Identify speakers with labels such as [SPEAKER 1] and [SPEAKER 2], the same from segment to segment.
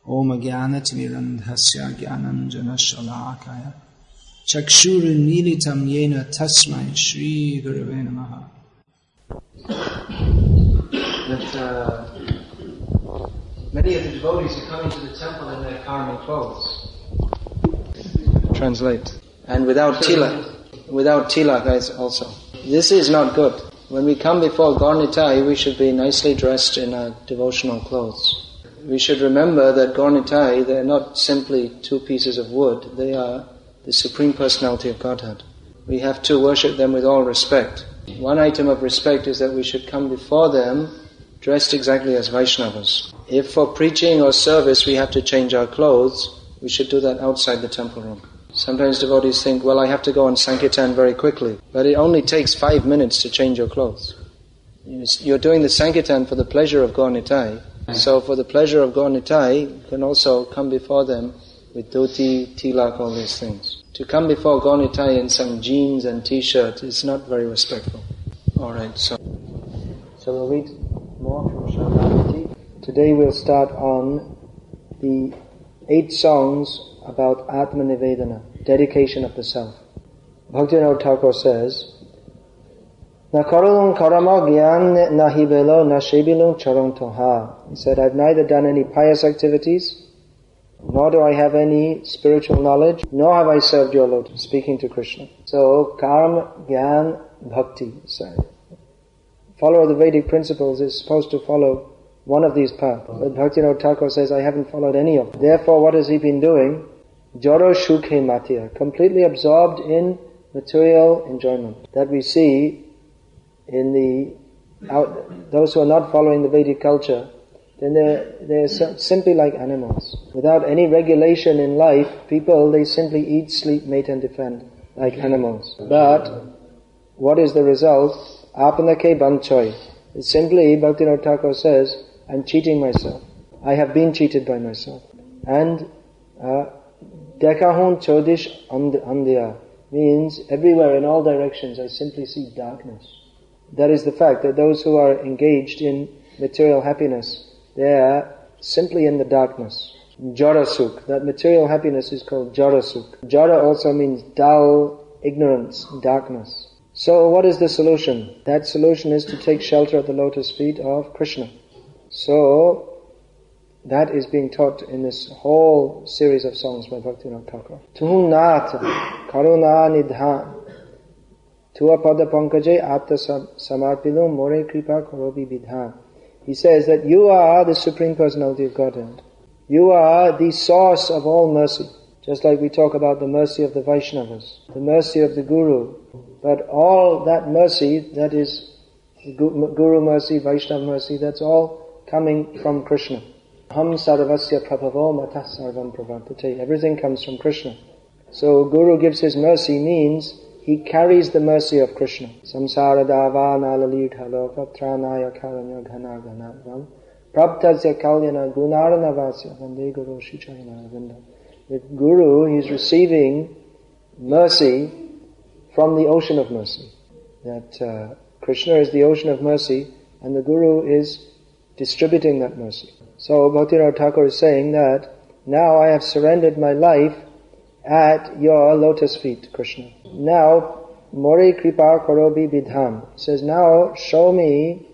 [SPEAKER 1] Om Jnanatimirandhasya Jnananjana Shalakaya Chakshurunmilitam Yena Tasmai Shri Gurave Namaha. That many of the devotees are coming to the temple in their karmic clothes. Translate. And without tilak also. This is not good. When we come before Gaur Nitai, we should be nicely dressed in our devotional clothes. We should remember that Gaur Nitai, they are not simply two pieces of wood, they are the Supreme Personality of Godhead. We have to worship them with all respect. One item of respect is that we should come before them dressed exactly as Vaishnavas. If for preaching or service we have to change our clothes, we should do that outside the temple room. Sometimes devotees think, well, I have to go on Sankirtan very quickly. But it only takes 5 minutes to change your clothes. You're doing the Sankirtan for the pleasure of Gaur Nitai. So for the pleasure of Gaur Nitai, you can also come before them with dhoti, tilak, all these things. To come before Gaur Nitai in some jeans and t-shirt is not very respectful. Alright, so we'll read more from Saranagati. Today we'll start on the 8 songs about Atma Nivedana, dedication of the self. Bhaktivinoda Thakur says, Na korolun karama gyan na hibelo na shebilun charong toha. He said, I've neither done any pious activities, nor do I have any spiritual knowledge, nor have I served your lotus, speaking to Krishna. So, karma, gyan, bhakti. So, follower of the Vedic principles is supposed to follow one of these paths. But Bhaktivinoda Thakur says, I haven't followed any of them. Therefore, what has he been doing? Joro shukhe matya, completely absorbed in material enjoyment. That we see in those who are not following the Vedic culture, then they're simply like animals. Without any regulation in life, people, they simply eat, sleep, mate and defend, like animals. But, what is the result? Apanake banchoy. It's simply, Bhaktivinoda Thakur says, I'm cheating myself. I have been cheated by myself. And, dekahun chodish andhya means everywhere in all directions I simply see darkness. That is the fact that those who are engaged in material happiness, they are simply in the darkness. Jarasuk, that material happiness is called Jarasuk. Jara also means dull, ignorance, darkness. So what is the solution? That solution is to take shelter at the lotus feet of Krishna. So that is being taught in this whole series of songs by Bhaktivinoda Thakur. Tuhum nata karuna nidhan tua pada pankaje atta samarpilum more kripa korobi vidhan. He says that you are the Supreme Personality of Godhead. You are the source of all mercy. Just like we talk about the mercy of the Vaishnavas, the mercy of the Guru. But all that mercy, that is Guru mercy, Vaishnava mercy, that's all coming from Krishna. Ham sarvasya prabhavo matah sarvam pravartate. Everything comes from Krishna. So Guru gives his mercy means he carries the mercy of Krishna. Samsara davana lalita loka tranaya karanya ghana ghanadvam prabtasya kalyana gunarana vasya vande guru shichayana vinda. With Guru, he is receiving mercy from the ocean of mercy. That Krishna is the ocean of mercy and the Guru is distributing that mercy. So Bhaktivinoda Thakur is saying that now I have surrendered my life at your lotus feet, Krishna. Now, More Kripa Korobi Bidham. He says, now show me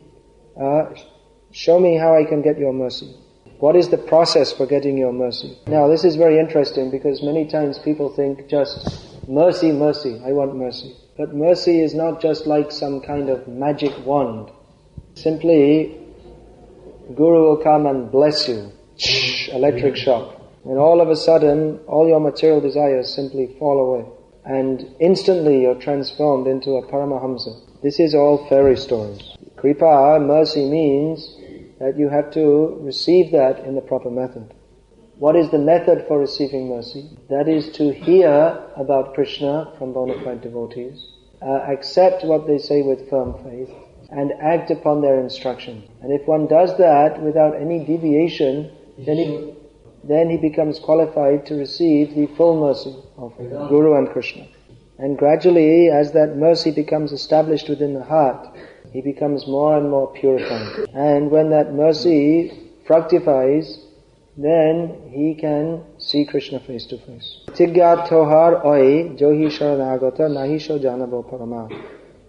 [SPEAKER 1] how I can get your mercy. What is the process for getting your mercy? Now this is very interesting because many times people think just mercy, mercy, I want mercy. But mercy is not just like some kind of magic wand. Simply, Guru will come and bless you. Electric shock. And all of a sudden, all your material desires simply fall away. And instantly you're transformed into a Paramahamsa. This is all fairy stories. Kripa, mercy means that you have to receive that in the proper method. What is the method for receiving mercy? That is to hear about Krishna from bona fide devotees, accept what they say with firm faith, and act upon their instruction. And if one does that without any deviation, then he becomes qualified to receive the full mercy of Guru and Krishna. And gradually, as that mercy becomes established within the heart, he becomes more and more purified. And when that mercy fructifies, then he can see Krishna face to face. Tigya tohar oi johi sharanagata nahisho janabo parama.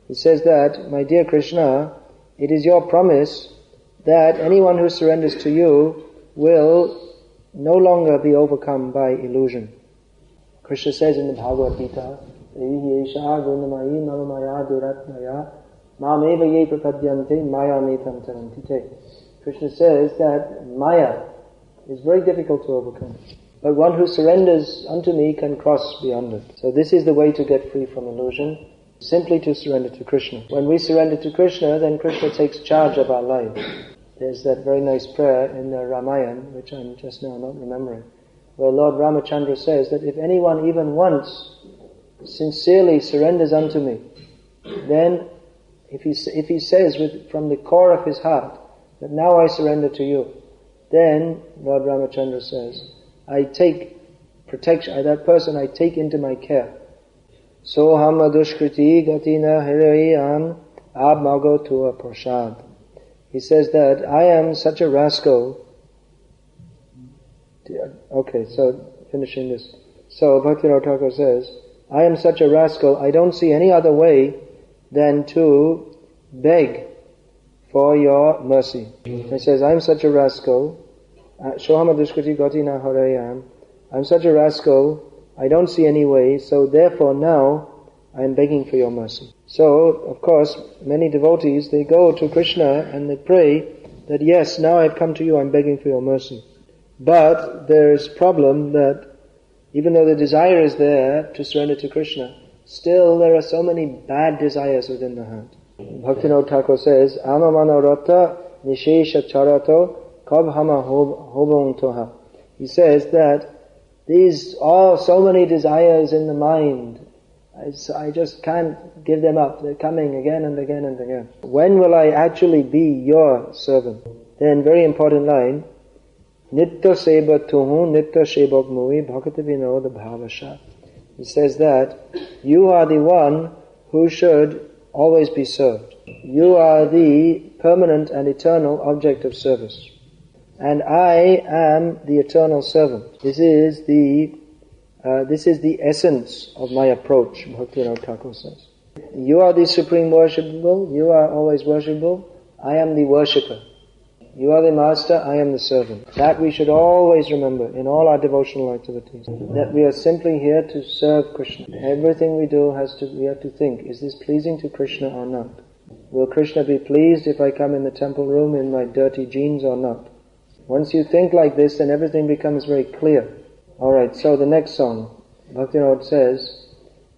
[SPEAKER 1] He says that, my dear Krishna, it is your promise that anyone who surrenders to you will no longer be overcome by illusion. Krishna says in the Bhagavad Gita, Krishna says that Maya is very difficult to overcome. But one who surrenders unto me can cross beyond it. So this is the way to get free from illusion, simply to surrender to Krishna. When we surrender to Krishna, then Krishna takes charge of our lives. There's that very nice prayer in the Ramayana, which I'm just now not remembering, where Lord Ramachandra says that if anyone even once sincerely surrenders unto me, then if he says from the core of his heart that now I surrender to you, then Lord Ramachandra says, I take protection, that person I take into my care. Soham adushkriti gatina hirayam abmago tua prasad. He says that I am such a rascal. Okay, so finishing this. So Bhaktivinoda Thakur says, I am such a rascal, I don't see any other way than to beg for your mercy. He says, I am such a rascal. Shohamadushkriti gatina harayam. I'm such a rascal, I don't see any way, so therefore now I am begging for your mercy. So, of course, many devotees, they go to Krishna and they pray that yes, now I've come to you, I'm begging for your mercy. But there is a problem that even though the desire is there to surrender to Krishna, still there are so many bad desires within the heart. Bhaktivinoda Thakur says, Amamanarata nishesha charato kabhama hobong toha. He says that these are so many desires in the mind, I just can't give them up. They're coming again and again and again. When will I actually be your servant? Then, very important line, Nitta seba tuhu nitta shebok mui bhakti vinoda bhavasha. He says that you are the one who should always be served. You are the permanent and eternal object of service. And I am the eternal servant. This is the essence of my approach, Bhaktivinoda Thakur says. You are the supreme worshipable, you are always worshipable, I am the worshipper. You are the master, I am the servant. That we should always remember in all our devotional activities. That we are simply here to serve Krishna. Everything we do we have to think, is this pleasing to Krishna or not? Will Krishna be pleased if I come in the temple room in my dirty jeans or not? Once you think like this, then everything becomes very clear. Alright, so the next song, Bhaktivinoda says,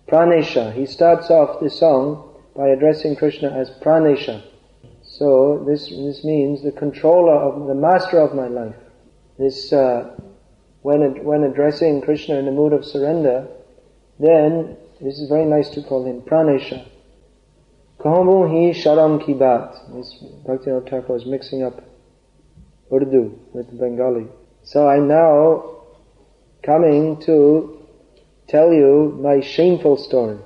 [SPEAKER 1] Pranesha. He starts off this song by addressing Krishna as Pranesha. So this means the controller the master of my life. This, when addressing Krishna in the mood of surrender, then this is very nice to call him Pranesha. Kahamu hi sharam ki baat. This Bhaktivinoda Thakur is mixing up Urdu with Bengali. So I'm now coming to tell you my shameful story.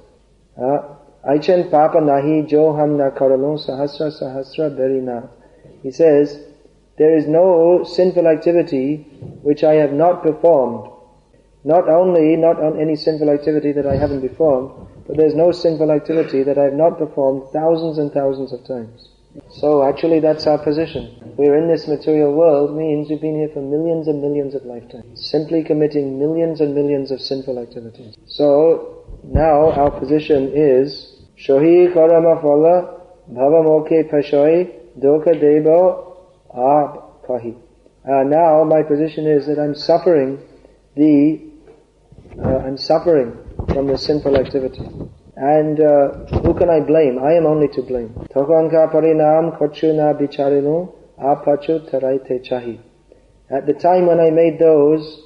[SPEAKER 1] Aichen papa nahi jo ham na korolun sahasra berina. He says, there is no sinful activity which I have not performed. Not on any sinful activity that I haven't performed, but there's no sinful activity that I have not performed thousands and thousands of times. So actually that's our position. We're in this material world means we've been here for millions and millions of lifetimes, simply committing millions and millions of sinful activities. So now our position is Shohi karama phala bhavamoke pashoi doka debo pahi. Now my position is that I'm suffering from the sinful activity. And who can I blame? I am only to blame. Thokanka parinam kochu na bicharilu apachu taraite chahi. At the time when I made those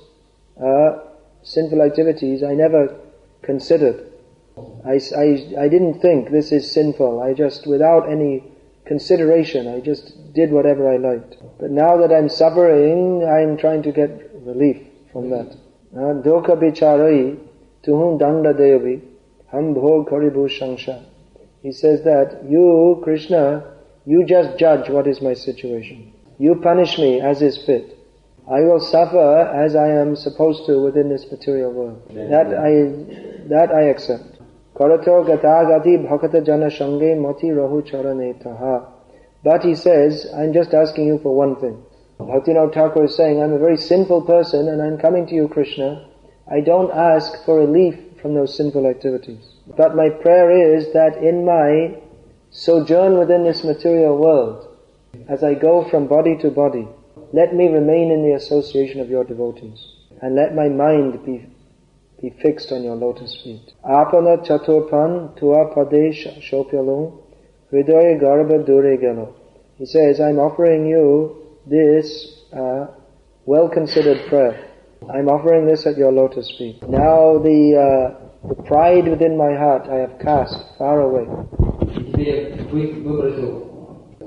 [SPEAKER 1] sinful activities, I never considered. I didn't think this is sinful. I just, without any consideration, I just did whatever I liked. But now that I'm suffering, I'm trying to get relief from that. Doka bicharai tuhum danda devi. He says that you, Krishna, you just judge what is my situation. You punish me as is fit. I will suffer as I am supposed to within this material world. That I accept. Karato gatagati bhakata jana shange mati rahu charanetaha. But he says, I'm just asking you for one thing. Bhaktivinoda Thakur is saying, I'm a very sinful person and I'm coming to you, Krishna. I don't ask for relief from those sinful activities. But my prayer is that in my sojourn within this material world, as I go from body to body, let me remain in the association of your devotees. And let my mind be fixed on your lotus feet. Apana chaturpan tua padesh shopyalung hridaya garba dure gelo. He says, I'm offering you this well-considered prayer. I'm offering this at your lotus feet. Now the pride within my heart I have cast far away.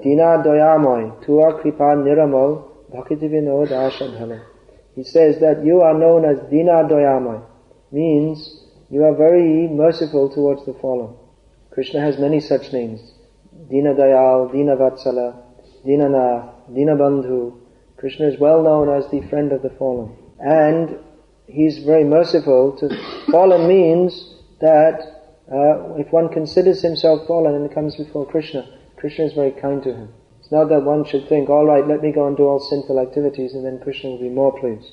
[SPEAKER 1] Dina doyamoy tua kripa niramal bhakti vinod ashadhala. He says that you are known as Dina doyamoy, means you are very merciful towards the fallen. Krishna has many such names. Dina Dayal, Dina Vatsala, Dina Nath, Dina Bandhu. Krishna is well known as the friend of the fallen. And he's very merciful to fallen means that if one considers himself fallen and comes before Krishna, Krishna is very kind to him. It's not that one should think, all right, let me go and do all sinful activities and then Krishna will be more pleased.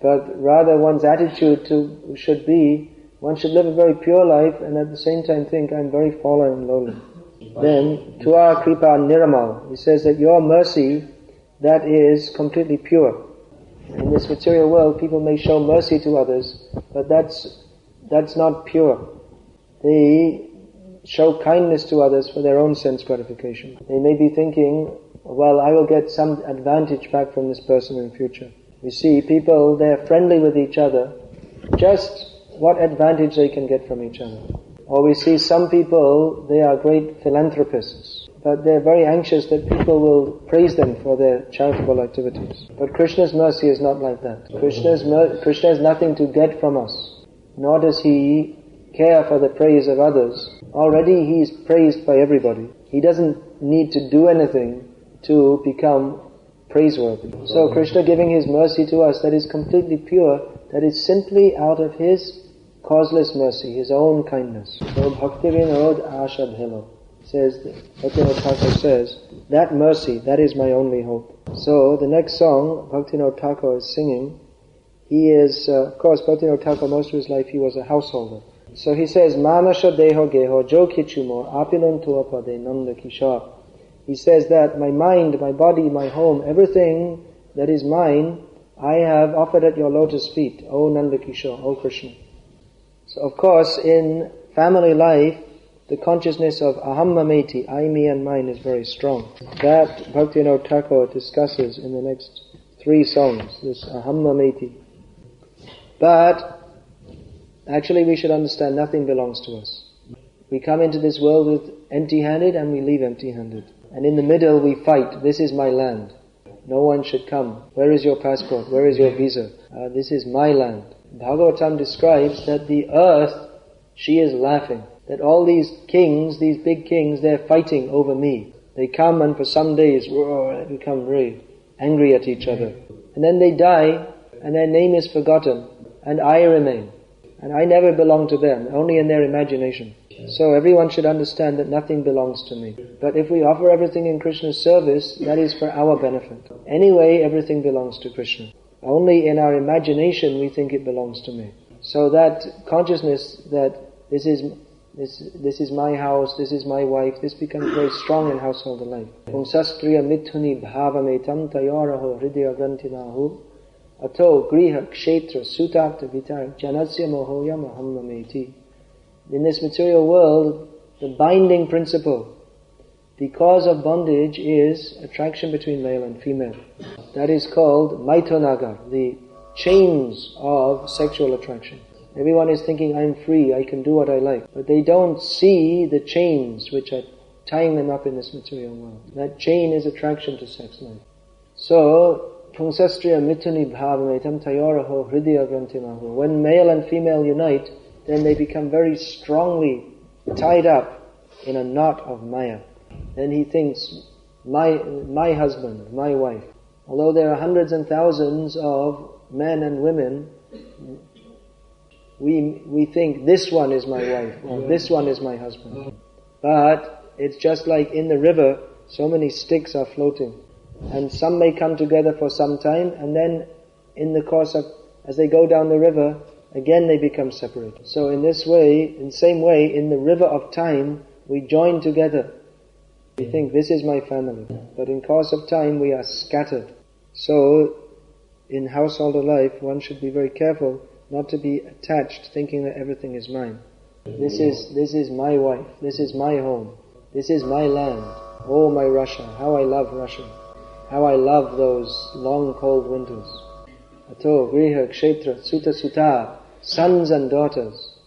[SPEAKER 1] But rather one's attitude should be, one should live a very pure life and at the same time think, I'm very fallen and lowly. Then, Tua Kripa Niramal, he says that your mercy, that is completely pure. In this material world, people may show mercy to others, but that's not pure. They show kindness to others for their own sense gratification. They may be thinking, well, I will get some advantage back from this person in the future. You see, people, they're friendly with each other, just what advantage they can get from each other. Or we see some people, they are great philanthropists, but they're very anxious that people will praise them for their charitable activities. But Krishna's mercy is not like that. Krishna has nothing to get from us, nor does he care for the praise of others. Already he is praised by everybody. He doesn't need to do anything to become praiseworthy. So Krishna giving his mercy to us, that is completely pure, that is simply out of his causeless mercy, his own kindness. So Bhakti Vinod Ashadhilo says, Bhaktivinoda Thakur says, that mercy, that is my only hope. So the next song Bhaktivinoda Thakur is singing, he is, of course, Bhaktivinoda Thakur, most of his life he was a householder. So he says, Manasha Deho Geho Jo Kichumo Apilon Tuapade Nanda Kishore. He says that my mind, my body, my home, everything that is mine, I have offered at your lotus feet, O Nanda Kishore, O Krishna. So of course, in family life, the consciousness of aham mameti, I, me and mine, is very strong. That Bhaktivinoda Thakur discusses in the next 3 songs, this aham mameti. But actually we should understand nothing belongs to us. We come into this world with empty-handed and we leave empty-handed. And in the middle we fight, this is my land. No one should come. Where is your passport? Where is your visa? This is my land. Bhagavatam describes that the earth, she is laughing. That all these kings, these big kings, they're fighting over me. They come and for some days, they become very angry at each other. And then they die and their name is forgotten and I remain. And I never belong to them, only in their imagination. So everyone should understand that nothing belongs to me. But if we offer everything in Krishna's service, that is for our benefit. Anyway, everything belongs to Krishna. Only in our imagination we think it belongs to me. So that consciousness that this is my house, this is my wife, this becomes very strong in household life. Pumsastriya mithuni bhavametam tayoraho hridaya grantinahu ato griha kshetra sutakta vitar janasya mohoya mahammameti. In this material world, the binding principle, because of bondage, is attraction between male and female. That is called maitonaga, the chains of sexual attraction. Everyone is thinking, I'm free, I can do what I like. But they don't see the chains which are tying them up in this material world. That chain is attraction to sex life. So, pungsastriya mituni bhavametam tayoraho hridaya grantimahu. When male and female unite, then they become very strongly tied up in a knot of maya. Then he thinks, my husband, my wife. Although there are hundreds and thousands of men and women, we think this one is my wife or this one is my husband. But it's just like in the river, so many sticks are floating. And some may come together for some time, and then in the course of, as they go down the river, again they become separated. So in this way, in the same way, in the river of time, we join together. We think this is my family. But in course of time, we are scattered. So, in householder life, one should be very careful not to be attached, thinking that everything is mine. This is my wife. This is my home. This is my land. Oh, my Russia. How I love Russia. How I love those long cold winters. Ato, Griha, Kshetra, Sutta, Sutta, sons and daughters.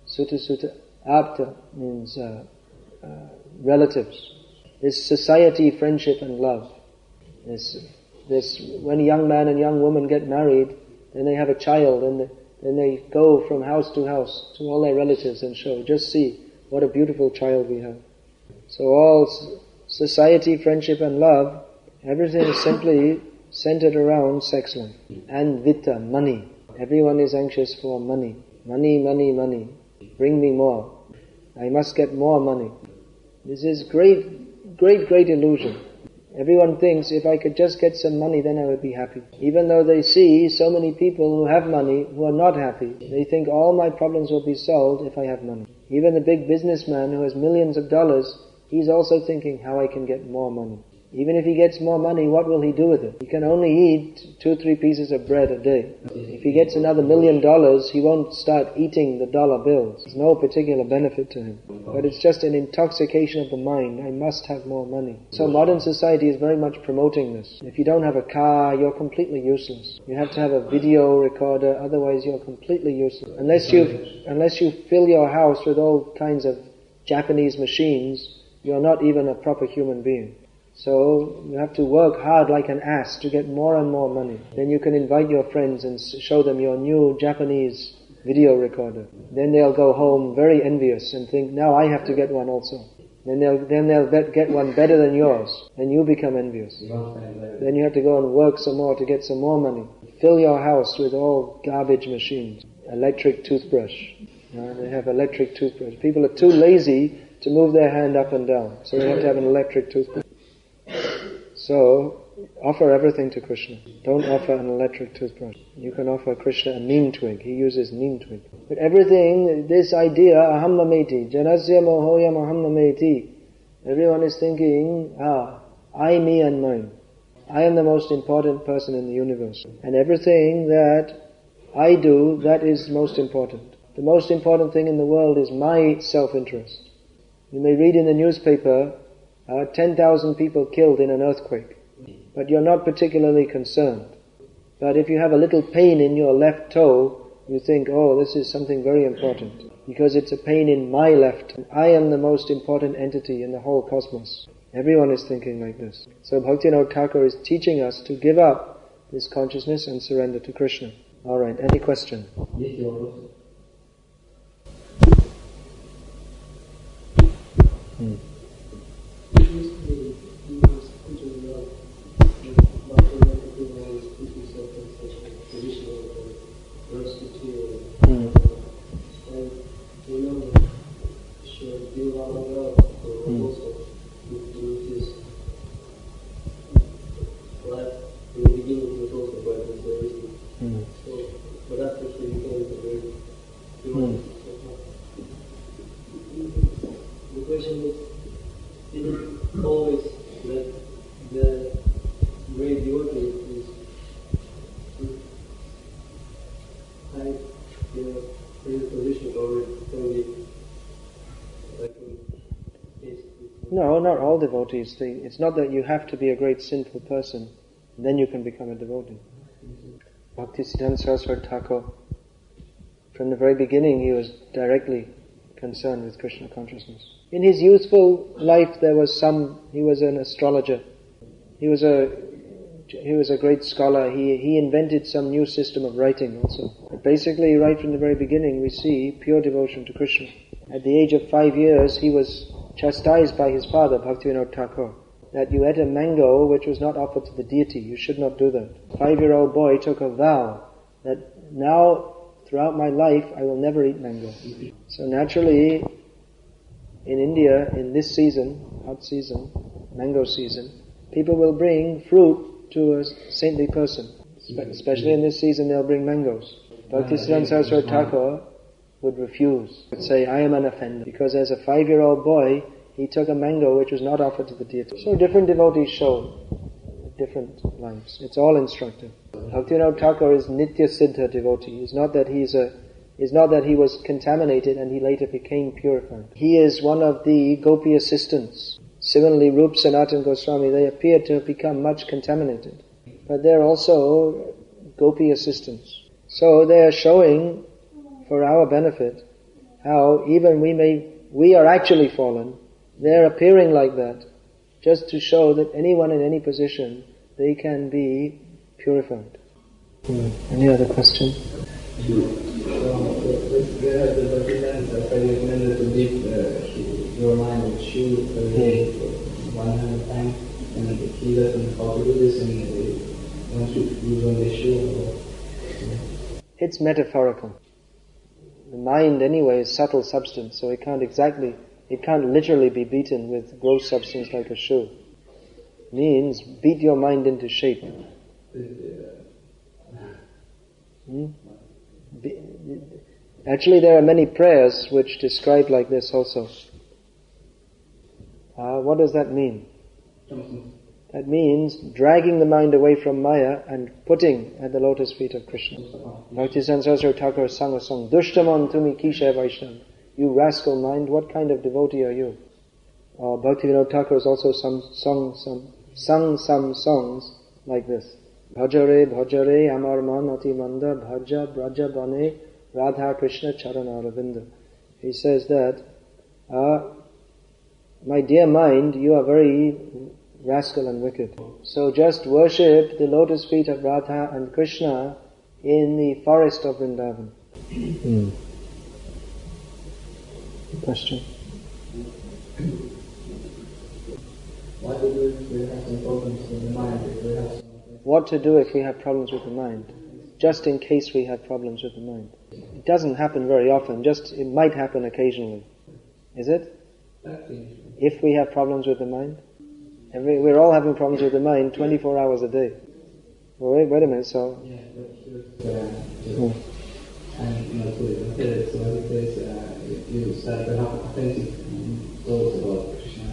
[SPEAKER 1] Sutta, Sutta, Apta means relatives. This society, friendship and love. This when a young man and young woman get married, then they have a child, and then they go from house to all their relatives and show, just see what a beautiful child we have. So all society, friendship and love, everything is simply centered around sex life. And vitta, money. Everyone is anxious for money. Money, money, money. Bring me more. I must get more money. This is great illusion. Everyone thinks if I could just get some money, then I would be happy. Even though they see so many people who have money who are not happy, they think all my problems will be solved if I have money. Even the big businessman who has millions of dollars, he's also thinking how I can get more money. Even if he gets more money, what will he do with it? He can only eat 2-3 pieces of bread a day. If he gets another $1 million, he won't start eating the dollar bills. There's no particular benefit to him. But it's just an intoxication of the mind. I must have more money. So modern society is very much promoting this. If you don't have a car, you're completely useless. You have to have a video recorder, otherwise you're completely useless. Unless you fill your house with all kinds of Japanese machines, you're not even a proper human being. So you have to work hard like an ass to get more and more money. Then you can invite your friends and show them your new Japanese video recorder. Then they'll go home very envious and think, now I have to get one also. Then they'll get one better than yours. Then you become envious. Then you have to go and work some more to get some more money. Fill your house with all garbage machines. Electric toothbrush. They have electric toothbrush. People are too lazy to move their hand up and down. So they have to have an electric toothbrush. So, offer everything to Krishna. Don't offer an electric toothbrush. You can offer Krishna a neem twig. He uses neem twig. But everything, this idea, aham mameti, janasya mohoyam aham mameti. Everyone is thinking, I, me and mine. I am the most important person in the universe. And everything that I do, that is most important. The most important thing in the world is my self-interest. You may read in the newspaper, 10,000 people killed in an earthquake. But you're not particularly concerned. But if you have a little pain in your left toe, you think, oh, this is something very important. Because it's a pain in my left. I am the most important entity in the whole cosmos. Everyone is thinking like this. So Bhaktivinoda Thakur is teaching us to give up this consciousness and surrender to Krishna. Alright, any question? No, not all devotees. It's not that you have to be a great sinful person, and then you can become a devotee. Bhaktisiddhanta Saraswati Thakur, from the very beginning, he was directly concerned with Krishna consciousness. In his youthful life, he was an astrologer. He was a great scholar. He invented some new system of writing also. But basically, right from the very beginning, we see pure devotion to Krishna. At the age of 5 years, he was chastised by his father, Bhaktivinoda Thakur. that you ate a mango which was not offered to the deity. You should not do that. A 5-year-old boy took a vow that now, throughout my life, I will never eat mango. So naturally, in India, in this season, hot season, mango season, people will bring fruit to a saintly person. Especially in this season, they'll bring mangoes. Bhaktisiddhanta Saraswati Thakur would refuse, would say, I am an offender, because as a 5-year-old boy, he took a mango which was not offered to the deity. So different devotees show different lives. It's all instructive. Bhaktivinoda Thakur is Nitya Siddha devotee. It's not that he was contaminated and he later became purified. He is one of the gopi assistants. Similarly, Rup, Sanatan Goswami, they appear to have become much contaminated. But they're also gopi assistants. So they are showing, for our benefit, how even we are actually fallen. They're appearing like that, just to show that anyone in any position, they can be purified. Any other question?
[SPEAKER 2] There are the documents that I recommended to leave your mind with shoe for 100 times, and he doesn't how to do this, and once you use on the shoe.
[SPEAKER 1] It's metaphorical. The mind anyway is subtle substance, so it can't literally be beaten with gross substance like a shoe. It means beat your mind into shape. Actually, there are many prayers which describe like this also. What does that mean? That means dragging the mind away from Maya and putting at the lotus feet of Krishna. Bhaktisiddhanta Saraswati Thakur sang a song, Dushtamon tumi kishe Vaishnav. You rascal mind, what kind of devotee are you? Bhaktivinoda Thakur has also sung some songs like this. Bhajare bhajare amar man ati manda bhaja braja bane Radha Krishna charana ravinda. He says that, my dear mind, you are very rascal and wicked. So just worship the lotus feet of Radha and Krishna in the forest of Vrindavan. Question?
[SPEAKER 2] What to do if we have some problems with the mind?
[SPEAKER 1] What to do if we have problems with the mind? Just in case we have problems with the mind. It doesn't happen very often, it might happen occasionally. Is it? If we have problems with the mind? We're all having problems with the mind 24 hours a day. Wait a minute, so...
[SPEAKER 2] And so it says, you start to have authentic thoughts about Krishna.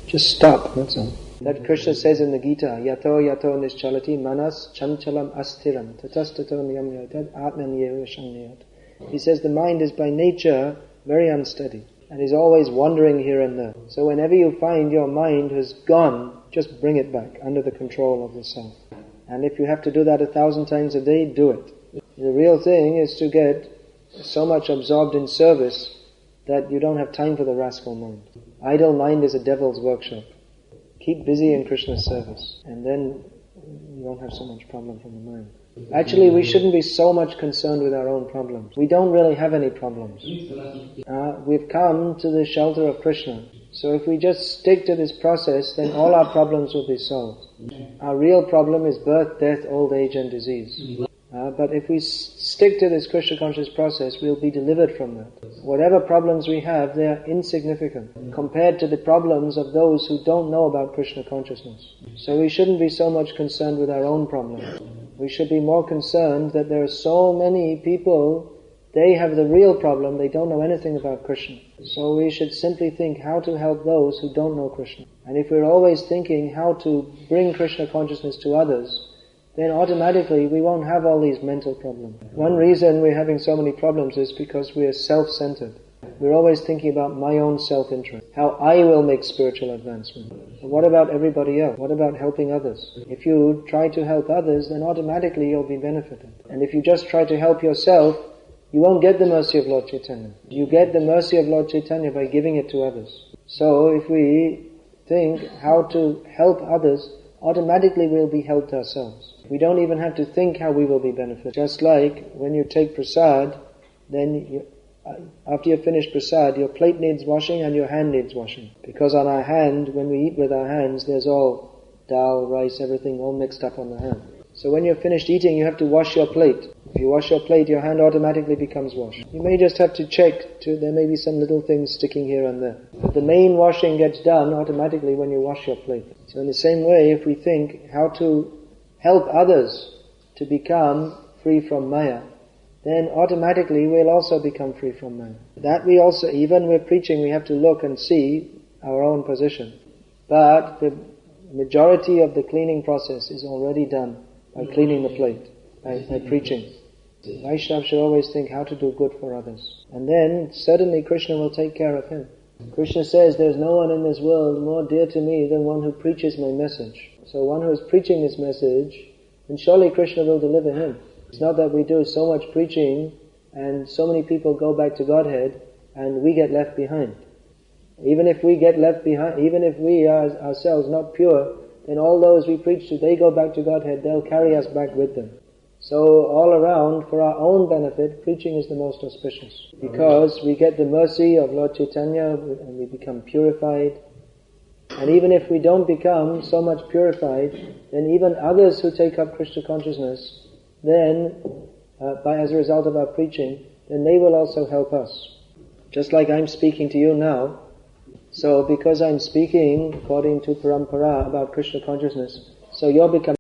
[SPEAKER 1] Just stop, that's all. That Krishna says in the Gita, Yato yato nischalati manas chanchalam astiram tatastato niyamyatad atmanyeva shanyat. He says the mind is by nature very unsteady and is always wandering here and there. So whenever you find your mind has gone, just bring it back under the control of the self. And if you have to do that 1,000 times a day, do it. The real thing is to get so much absorbed in service that you don't have time for the rascal mind. Idle mind is a devil's workshop. Keep busy in Krishna's service, and then you won't have so much problem from the mind. Actually, we shouldn't be so much concerned with our own problems. We don't really have any problems. We've come to the shelter of Krishna. So if we just stick to this process, then all our problems will be solved. Our real problem is birth, death, old age and disease. But if we stick to this Krishna conscious process, we'll be delivered from that. Whatever problems we have, they are insignificant compared to the problems of those who don't know about Krishna consciousness. So we shouldn't be so much concerned with our own problems. We should be more concerned that there are so many people, they have the real problem, they don't know anything about Krishna. So we should simply think how to help those who don't know Krishna. And if we're always thinking how to bring Krishna consciousness to others, then automatically we won't have all these mental problems. One reason we're having so many problems is because we are self-centered. We're always thinking about my own self-interest, how I will make spiritual advancement. But what about everybody else? What about helping others? If you try to help others, then automatically you'll be benefited. And if you just try to help yourself, you won't get the mercy of Lord Chaitanya. You get the mercy of Lord Chaitanya by giving it to others. So if we think how to help others, automatically we'll be helped ourselves. We don't even have to think how we will be benefited. Just like when you take prasad, then after you finish prasad, your plate needs washing and your hand needs washing. Because on our hand, when we eat with our hands, there's all dal, rice, everything all mixed up on the hand. So when you're finished eating, you have to wash your plate. If you wash your plate, your hand automatically becomes washed. You may just have to check, there may be some little things sticking here and there. But the main washing gets done automatically when you wash your plate. So in the same way, if we think how to help others to become free from Maya, then automatically we'll also become free from Maya. That we also, even we're preaching, we have to look and see our own position. But the majority of the cleaning process is already done by cleaning the plate, by preaching. Vaishnava should always think how to do good for others. And then certainly Krishna will take care of him. Krishna says, there's no one in this world more dear to me than one who preaches my message. So one who is preaching this message, then surely Krishna will deliver him. It's not that we do so much preaching and so many people go back to Godhead and we get left behind. Even if we get left behind, even if we are ourselves not pure, then all those we preach to, they go back to Godhead, they'll carry us back with them. So all around, for our own benefit, preaching is the most auspicious. Because we get the mercy of Lord Chaitanya and we become purified. And even if we don't become so much purified, then even others who take up Krishna consciousness, then, as a result of our preaching, then they will also help us. Just like I'm speaking to you now, so because I'm speaking according to parampara about Krishna consciousness, so you're becoming